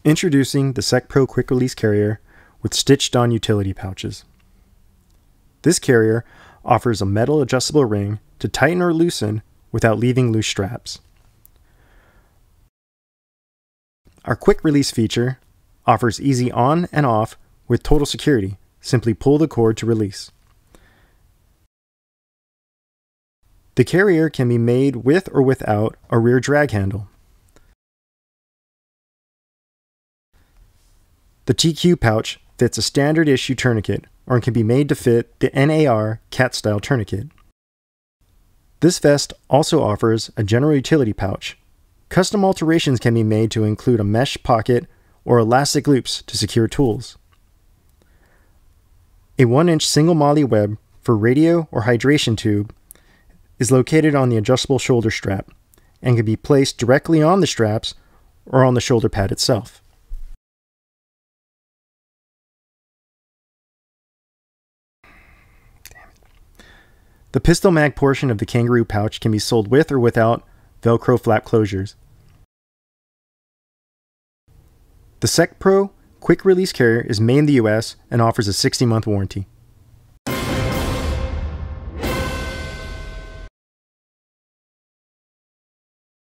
Introducing the Secpro quick release carrier with stitched-on utility pouches. This carrier offers a metal adjustable ring to tighten or loosen without leaving loose straps. Our quick release feature offers easy on and off with total security. Simply pull the cord to release. The carrier can be made with or without a rear drag handle. The TQ pouch fits a standard issue tourniquet or can be made to fit the NAR cat-style tourniquet. This vest also offers a general utility pouch. Custom alterations can be made to include a mesh pocket or elastic loops to secure tools. A 1-inch single molle web for radio or hydration tube is located on the adjustable shoulder strap and can be placed directly on the straps or on the shoulder pad itself. The pistol mag portion of the kangaroo pouch can be sold with or without Velcro flap closures. The Secpro quick release carrier is made in the US and offers a 60-month warranty.